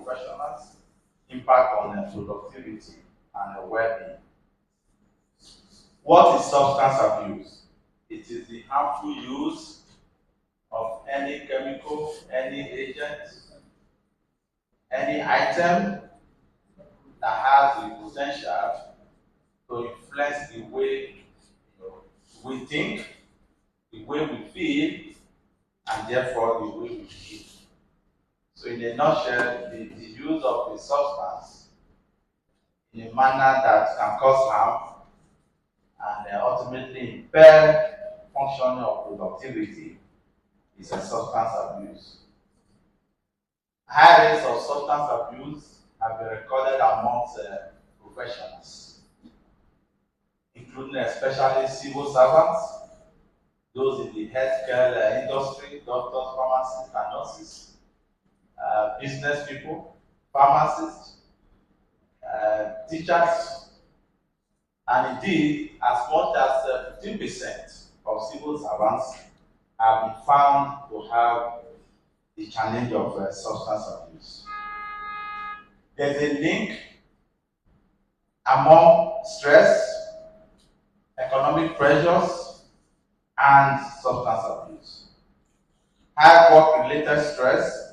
professionals, impact on productivity and well-being. What is substance abuse? It is the harmful use of any chemical, any agent, any item that has the potential to influence the way we think, the way we feel, and therefore the way we behave. So, in a nutshell, the use of a substance in a manner that can cause harm and ultimately impair functioning of productivity is a substance abuse. High rates of substance abuse have been recorded amongst professionals, including especially civil servants, those in the healthcare industry, doctors, pharmacists, and nurses, business people, pharmacists, teachers, and indeed, as much as 15% of civil servants have been found to have the challenge of substance abuse. There's a link among stress, economic pressures, and substance abuse. High work-related stress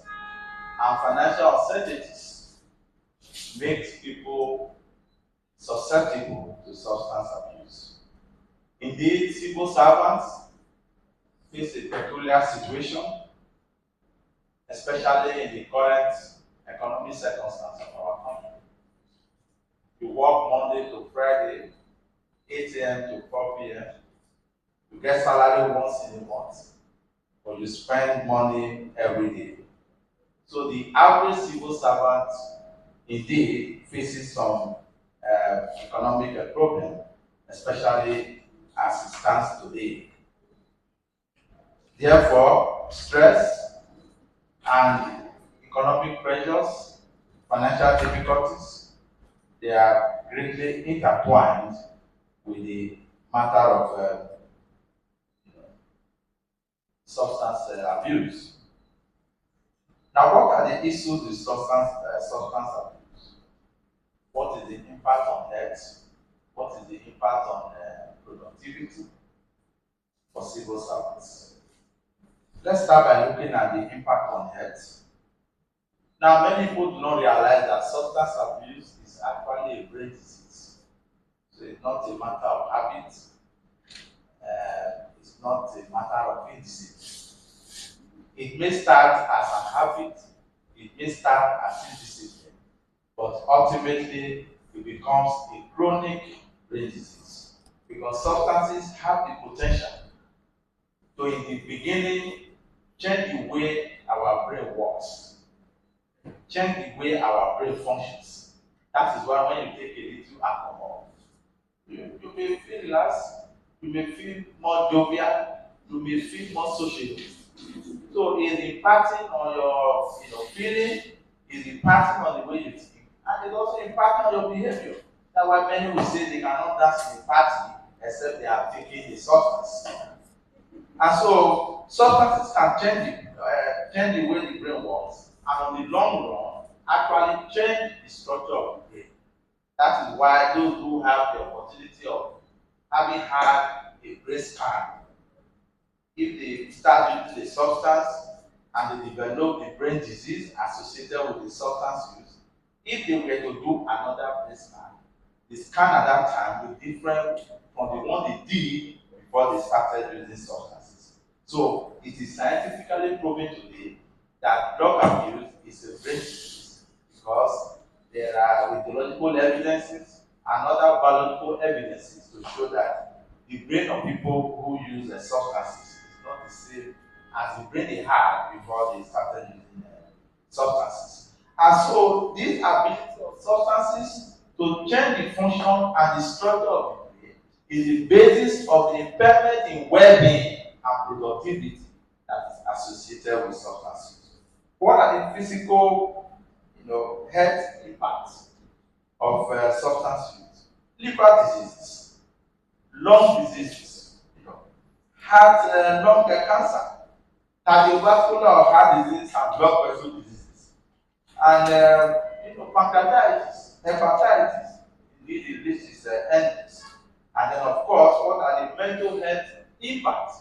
and financial uncertainties makes people susceptible to substance abuse. Indeed, civil servants face a peculiar situation, especially in the current economic circumstances of our country. You work Monday to Friday, 8 a.m. to 4 p.m. You get salary once in a month, but you spend money every day. So the average civil servant indeed faces some economic problem, especially as it stands today. Therefore, stress and economic pressures, financial difficulties, they are greatly intertwined with the matter of substance abuse. Now, what are the issues with substance abuse? What is the impact on health? What is the impact on productivity for civil servants? Let's start by looking at the impact on health. Now, many people do not realize that substance abuse is actually a brain disease. So it's not a matter of habit. It's not a matter of indiscipline. It may start as a habit. It may start as indiscipline. But ultimately, it becomes a chronic brain disease. Because substances have the potential to, in the beginning, change the way our brain works, change the way our brain functions. That is why when you take a little alcohol, you may feel relaxed, you may feel more jovial, you may feel more sociable. So it's impacting on your feeling, it's impacting on the way you think, and it's also impacting on your behavior. That's why many will say they cannot dance in a party except they are taking a substance. And so substances can change the way the brain works, and on the long run, actually change the structure of the brain. That is why those who have the opportunity of having had a brain scan, if they start using the substance and they develop the brain disease associated with the substance use, if they were to do another brain scan, the scan at that time will be different from the one they did before they started using substances. So it is scientifically proven today that drug abuse is a brain disease because there are radiological evidences and other biological evidences to show that the brain of people who use substances is not the same as the brain they had before they started using substances. And so this ability of substances to change the function and the structure of the brain is the basis of the impairment in well-being and productivity that is associated with substance use. What are the physical, health impacts of substance use? Liver diseases, lung diseases, heart, lung cancer, cardiovascular or heart disease, and blood vessel diseases. And pancreatitis, hepatitis, indeed the list is endless. And then of course, what are the mental health impacts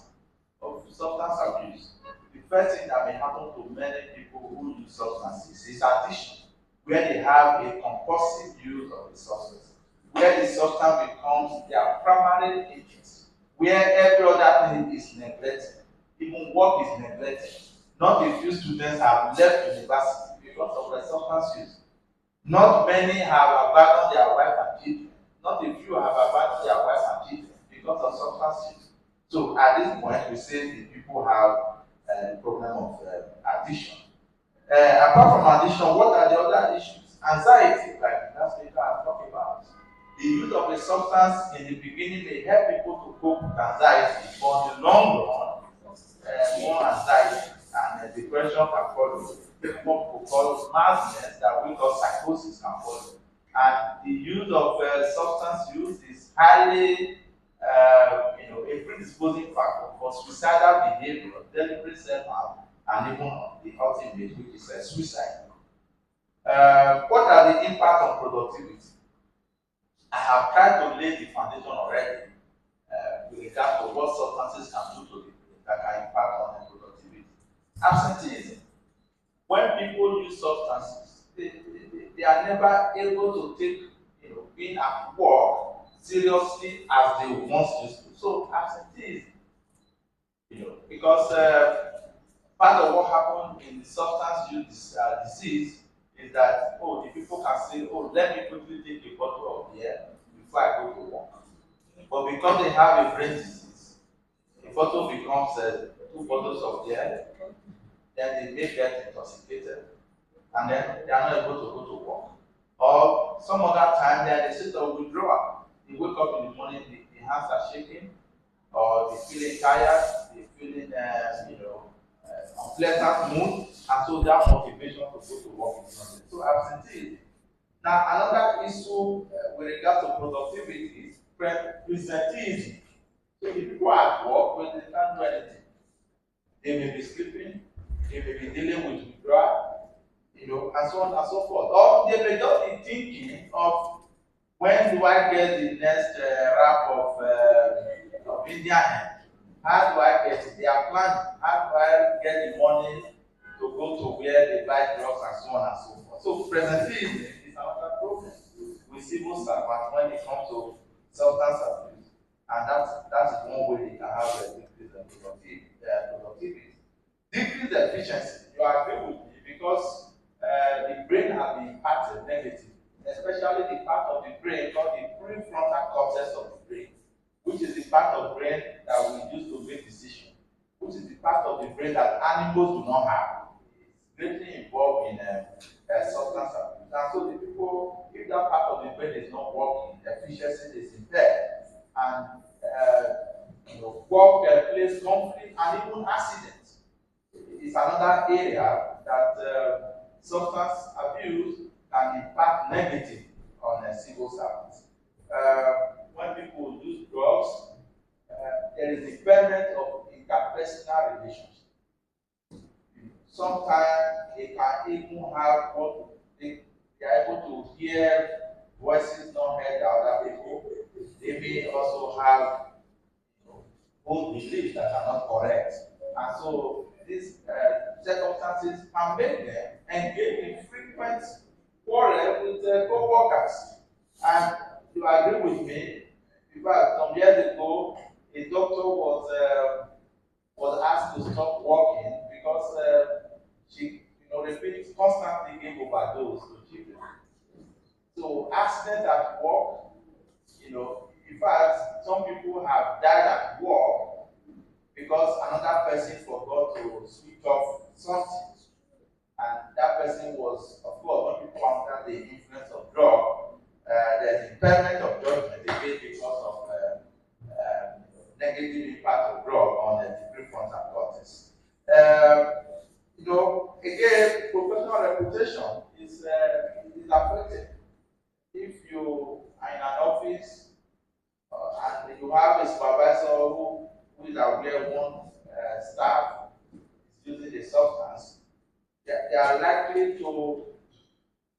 of substance abuse? The first thing that may happen to many people who use substances is addiction, where they have a compulsive use of the substance, where the substance becomes their primary interest, where every other thing is neglected, even work is neglected. Not a few students have left university because of the substance use. Not many have abandoned their wife and children. Not a few have abandoned their wife and children because of substance use. So at this point, we say the people have a problem of addiction. Apart from addiction, what are the other issues? Anxiety, like last week I talked about. The use of a substance in the beginning may help people to cope with anxiety, but in the long run, more anxiety and depression can follow. What people call madness that we call psychosis can follow. And the use of substance use is highly, a predisposing factor for suicidal behavior, deliberate self-harm, and even the ultimate, which is suicide. What are the impact on productivity? I have tried to lay the foundation already with regard to what substances can do to the that can impact on the productivity. Absenteeism. When people use substances, they are never able to take being at work seriously as they once used to. So absenteeism, because part of what happened in the substance use disease is that the people can say, let me quickly take a bottle of beer before I go to work. But because they have a brain disease, the bottle becomes 2 bottles of beer, then they may get intoxicated, and then they are not able to go to work. Or some other time, they are in a state of withdrawal. They wake up in the morning, the hands are shaking, or they feeling tired, they feeling, unpleasant mood, and so that motivation to go to work is not there. So absenteeism. Now, another issue with regard to productivity is presenteeism. So the people at work, when they can't do anything, they may be sleeping, they may be dealing with withdrawal, and so on and so forth. Or they may just be thinking of when do I get the next wrap of Indian hand? How do I get it? They are planning. How do I get the money to go to where they buy drugs and so on and so forth? So presenteeism is another problem with civil servants when it comes to substance abuse. And that is one way they can have a decrease in productivity. Decrease efficiency, you agree with me, because the brain has been impacted negatively, especially the part of the brain called the prefrontal cortex of the brain, which is the part of the brain that we use to make decisions, which is the part of the brain that animals do not have. It's greatly involved in substance abuse. And so the people, if that part of the brain is not working, efficiency is impaired. And work place conflict and even accidents is another area that substance abuse can impact negatively on civil servants. When people use drugs, there is impairment of interpersonal relationships. Sometimes they can even have what they are able to hear voices not heard by other people. They may also have own beliefs that are not correct. And so these circumstances can make them engage in frequent quarrel with their co-workers. And you agree with me, in fact, some years ago, a doctor was asked to stop working because she constantly gave overdose to children. So accident at work, in fact, some people have died at work because another person forgot to switch off something. And that person was, of course, when people are under the influence of drug, there's impairment of judgment again because of negative impact of drug on the prefrontal cortex. Again, professional reputation is affected. If you are in an office and you have a supervisor who is aware one staff is using the substance, they are likely to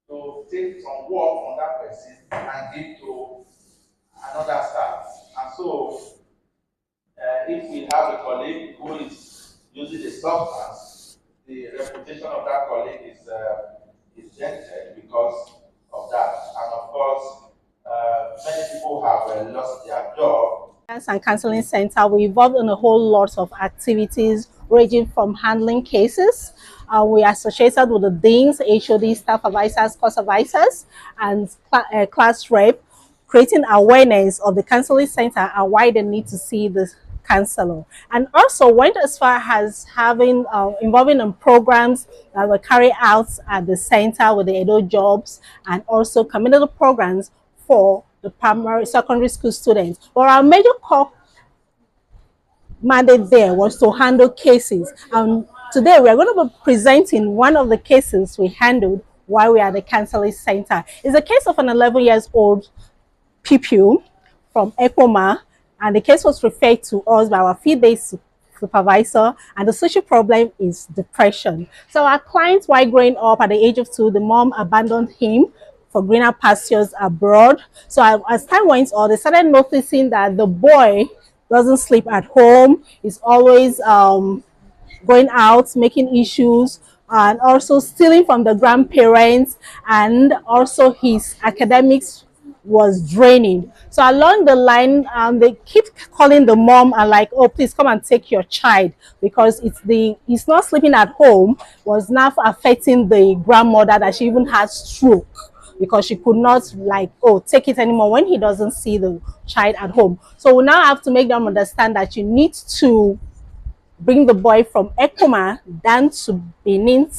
to take some work from that person and give to another staff. And so, if we have a colleague who is using the substance, the reputation of that colleague is dented because of that. And of course, many people have lost their job. And counseling center, we involved in a whole lot of activities ranging from handling cases. We are associated with the deans, HOD, staff advisors, course advisors, and class rep, creating awareness of the counseling center and why they need to see the counselor. And also went as far as having involving in programs that were carried out at the center with the Edo jobs, and also community programs for the primary secondary school students. But our major core mandate there was to handle cases. And today we are going to be presenting one of the cases we handled while we are at the counseling center. It's a case of an 11 years old pupil from Ekoma, and the case was referred to us by our field-based supervisor, and the social problem is depression. So our client, while growing up at the age of 2, the mom abandoned him for greener pastures abroad. So as time went on, they started noticing that the boy doesn't sleep at home, is always going out, making issues, and also stealing from the grandparents, and also his academics was draining. So along the line, they keep calling the mom and like, oh, please come and take your child, because he's not sleeping at home was now affecting the grandmother, that she even had stroke because she could not like, oh, take it anymore when he doesn't see the child at home. So we now have to make them understand that you need to bring the boy from Ekoma down to Benin,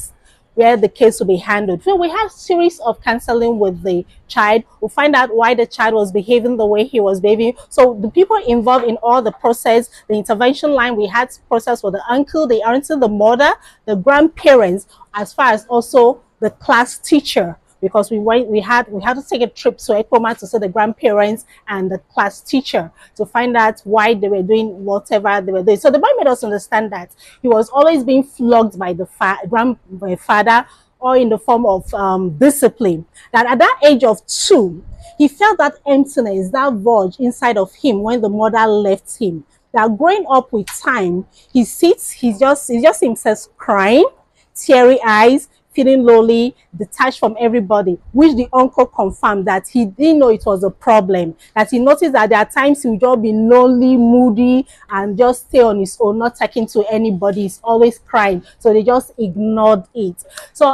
where the case will be handled. So we had a series of counseling with the child. We'll find out why the child was behaving the way he was behaving. So the people involved in all the process, the intervention line, we had process with the uncle, the auntie, the mother, the grandparents, as far as also the class teacher, because we had to take a trip to Ekoma to see the grandparents and the class teacher to find out why they were doing whatever they were doing. So the boy made us understand that he was always being flogged by the grandfather, or in the form of discipline. That at that age of 2, he felt that emptiness, that void inside of him when the mother left him. That growing up with time, he sits, he's just himself crying, teary eyes, feeling lonely, detached from everybody, which the uncle confirmed that he didn't know it was a problem. That he noticed that there are times he would just be lonely, moody, and just stay on his own, not talking to anybody. He's always crying. So they just ignored it. So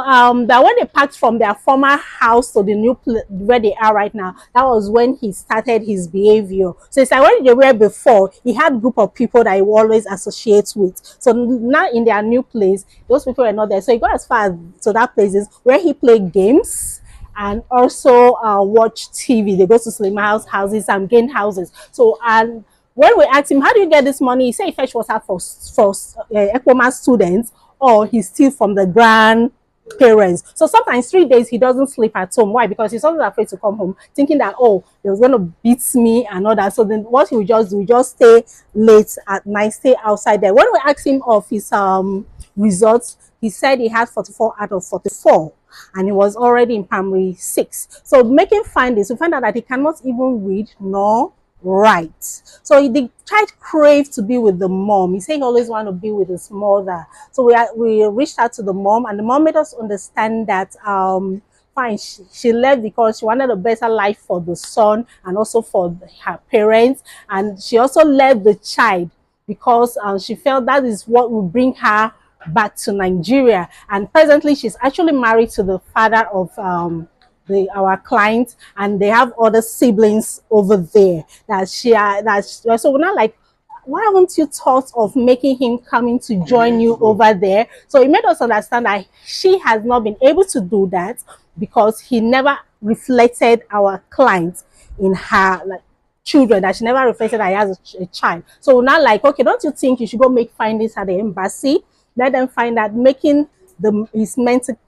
that when they packed from their former house to the new place where they are right now, that was when he started his behavior. So it's like when they were before, he had a group of people that he always associates with. So now in their new place, those people are not there. So he got as far as to that places where he played games and also watch TV. They go to cinema houses and game houses. So and when we asked him, how do you get this money? He said he fetch water for Ekoma students, or he steal from the grandparents. So sometimes 3 days he doesn't sleep at home. Why? Because he's always afraid to come home, thinking that, oh, they was going to beat me and all that. So then what he would just do, just stay late at night, stay outside there. When we asked him of his results, he said he had 44 out of 44, and he was already in primary 6. So making findings, we found out that he cannot even read nor write. So the child craved to be with the mom. He said he always wanted to be with his mother. So we reached out to the mom, and the mom made us understand that fine, she left because she wanted a better life for the son and also for her parents, and she also left the child because she felt that is what would bring her back to Nigeria. And presently she's actually married to the father of our client, and they have other siblings over there so we're not like, why haven't you thought of making him coming to join you over there? So it made us understand that she has not been able to do that because he never reflected our client in her children, that she never reflected that he has a child. So we're not like, okay, don't you think you should go make findings at the embassy? Let them find out, making his mental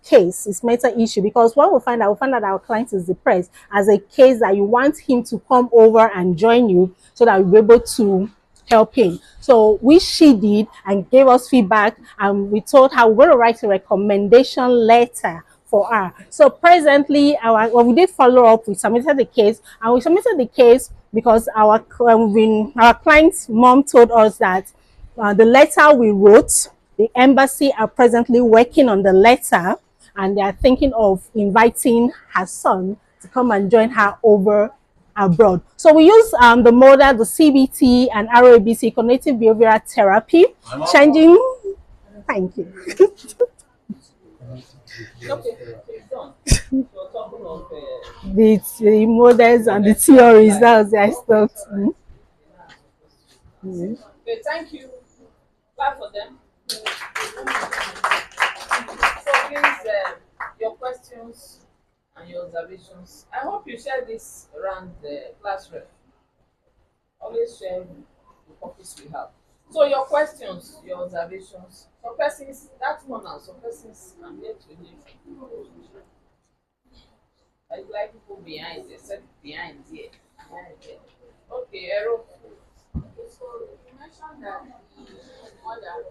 case, his mental issue, because what we find out our client is depressed, as a case that you want him to come over and join you so that we'll be able to help him. So which she did and gave us feedback, and we told her we're going to write a recommendation letter for her. So presently, we did follow up. We submitted the case, and we submitted the case because our client's mom told us that the letter we wrote, the embassy are presently working on the letter, and they are thinking of inviting her son to come and join her over abroad. So we use the model, the CBT and RABC, cognitive behavioral therapy, changing. Thank you. Okay, it's done. You're talking of The models and the theories. That was the I thought. okay, thank you. Clap for them. So please, your questions and your observations. I hope you share this around the classroom. Always share the copies we have. So your questions, your observations. Some persons, that's one now. Some persons I'm here to hear. Like people behind, they said behind here. Behind there. Okay, Ero. Okay, so you mentioned that the mother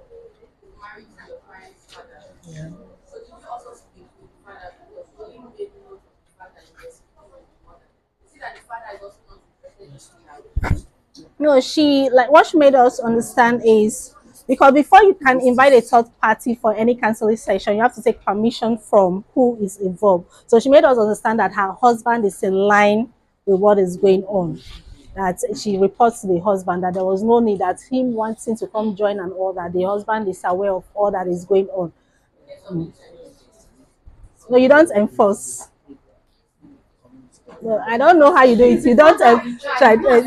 married to your client's father. Yeah. So did you also speak with the father because you only made note of the fact that you were speaking with the mother? See that the father is also not interested in the child. No, she like what she made us understand is because before you can invite a third party for any counseling session, you have to take permission from who is involved. So she made us understand that her husband is in line with what is going on. That she reports to the husband that there was no need that him wanting to come join and all that. The husband is aware of all that is going on. No, you don't enforce. No, I don't know how you do it. You don't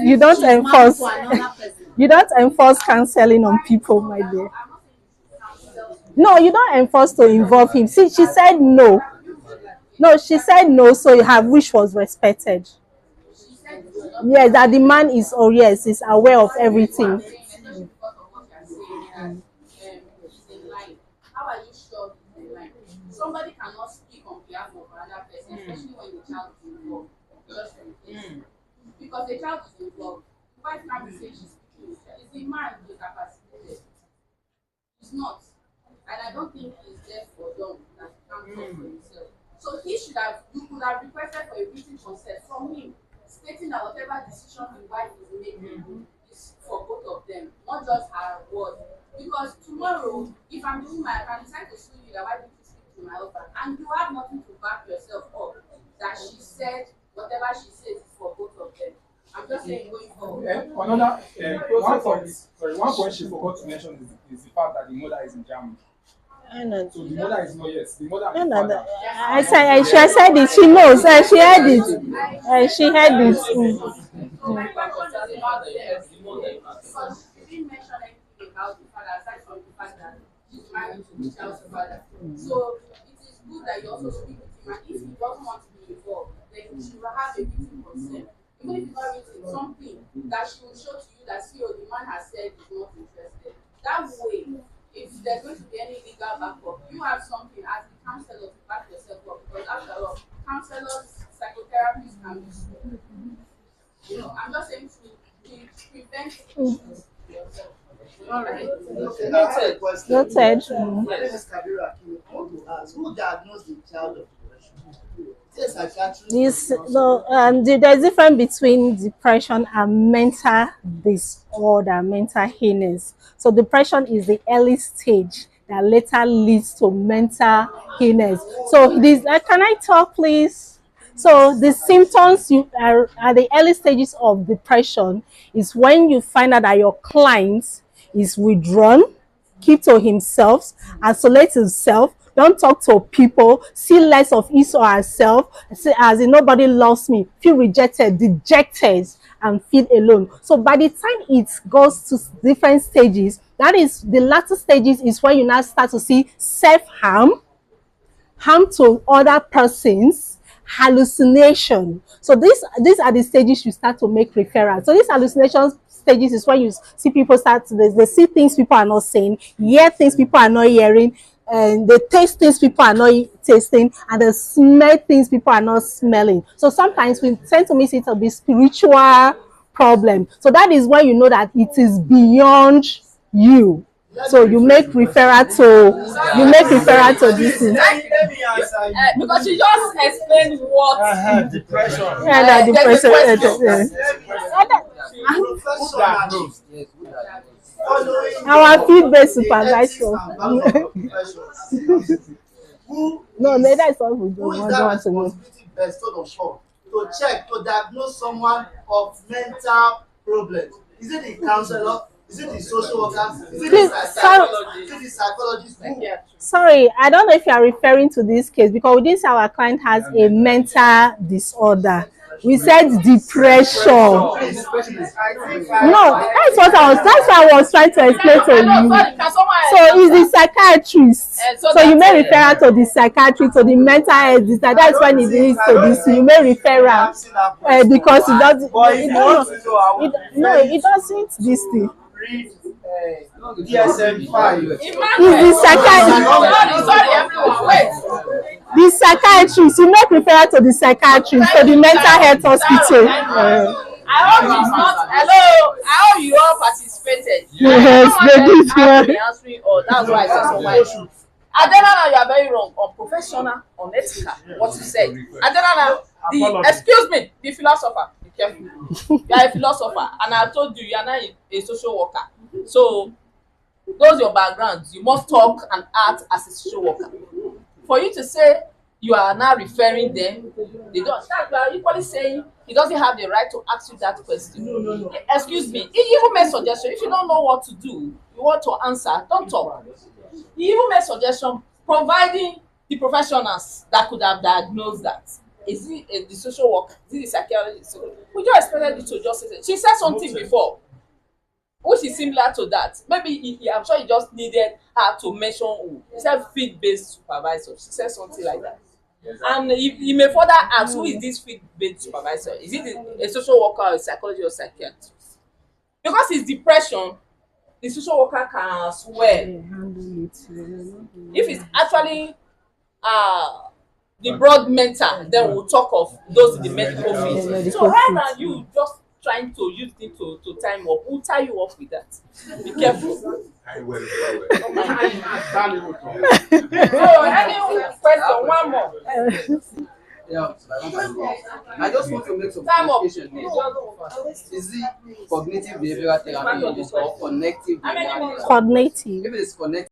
you don't enforce. You don't enforce counseling on people, my dear. No, you don't enforce to involve him. See, she said no. No, she said no, so her wish was respected. Yes, that the man is, oh yes, is aware of everything. Especially because of what you're saying that he's in line. How are you sure he's in line? Somebody cannot speak on behalf of another person, especially when the child is involved. Just in case. Because the child is involved. The wife can't be saying she's speaking with her. It's the man who's capacitated. He's not. And I don't think he's there for long that he can't talk for himself. So you could have requested for a written consent from him, stating that whatever decision the wife is making is for both of them, not just her word. Because tomorrow, if I'm doing my, I can decide to sue you that why did you speak to my husband, and you have nothing to back yourself up that she said whatever she says is for both of them. I'm just saying going forward. One point she forgot to mention is the fact that the mother is in Germany. I know. So the mother is not, yes, the mother No, and no, the no. father. She said it. She knows. She heard it. She heard it. My question is about them. Because she didn't mention anything about the father aside from the fact that she's married to the child's father. So it is good that you also speak with him, and if he doesn't want to be involved, then she will have a written consent. Even if it's not written, something that she will show to you that see, oh, the man has said he's not interested. That way, if there's going to be any legal backup, you have something as the counselor to back yourself up, because after all, counselors, psychotherapists can be sued. You know, I'm just saying to prevent issues yourself. All right. Okay, now I have a question. Noted. My name is Kabiru Akin. I want to ask, who diagnosed the child of depression? Yes, psychiatrist. There's a difference between depression and mental disorder, mental illness. So depression is the early stage that later leads to mental illness. So this, can I talk, please? So the symptoms you are at the early stages of depression is when you find out that your client is withdrawn, keep to himself, isolate himself, don't talk to people, see less of his or herself, say as in nobody loves me, feel rejected, dejected, and feel alone. So by the time it goes to different stages, that is the latter stages is when you now start to see self-harm, harm to other persons, hallucination. So these are the stages you start to make referrals. So these hallucination stages is when you see people start to, they see things people are not saying, hear things people are not hearing, and they taste things people are not tasting, and they smell things people are not smelling. So sometimes we tend to miss it to be spiritual problem. So that is when you know that it is beyond you. So you make referral to this thing. Let me answer you. Because you just explained what Depression. Yeah, that there's a depression. Professionally, following Our feed-based the ethics supervisor. and values of the profession. No, that is what we do. Who is I that don't want to know. responsibility bestowed upon to check, to diagnose someone of mental problems? Is it the counselor? Is it the social worker? Is it Please, the psychologist? Is it the psychologist? Who? Sorry, I don't know if you are referring to this case because we didn't say our client has a mental disorder. We said depression. No, that's what I was trying to explain to you. So it's the psychiatrist. So you may refer to the psychiatrist, to the mental health. That's when it is to this. You may refer because it doesn't. It doesn't. This thing. DSM-5. Is the psychiatrist. Sorry, everyone, wait. The psychiatrist, you make referral to the psychiatrist, to the mental health hospital. I hope it's not. Hello, I hope you all participated. Yes, they did. Answering, or that's why I said so much. Adenana, you are very wrong. Unprofessional, unethical. What you said. Adenana, excuse me, the philosopher. Be careful. You are a philosopher, and I told you are not a social worker. So, those your backgrounds. You must talk and act as a social worker. For you to say you are now referring them, they don't. You are equally saying he doesn't have the right to ask you that question. No. Excuse me. He even made suggestion. If you don't know what to do, you want to answer, don't talk. He even made suggestion, providing the professionals that could have diagnosed that. Is it the social worker? Is it the psychiatrist? We just expected you to just say. She said something before, which is similar to that. Maybe I'm sure he just needed her to mention who. He said feed-based supervisor. She said something like that. And he may further ask, who is this feed-based supervisor? Is it a social worker or a psychologist or psychiatrist? Because it's depression, the social worker can as well. If it's actually the broad mental, then we'll talk of those in the medical field. So rather than you just trying to use it to time up, we'll tie you up with that. Be careful. So any question, one more. Yeah, I just want to make some Time up. clarification here. Is it cognitive behavioral therapy or connective behavioral therapy? Cognitive. If it is connective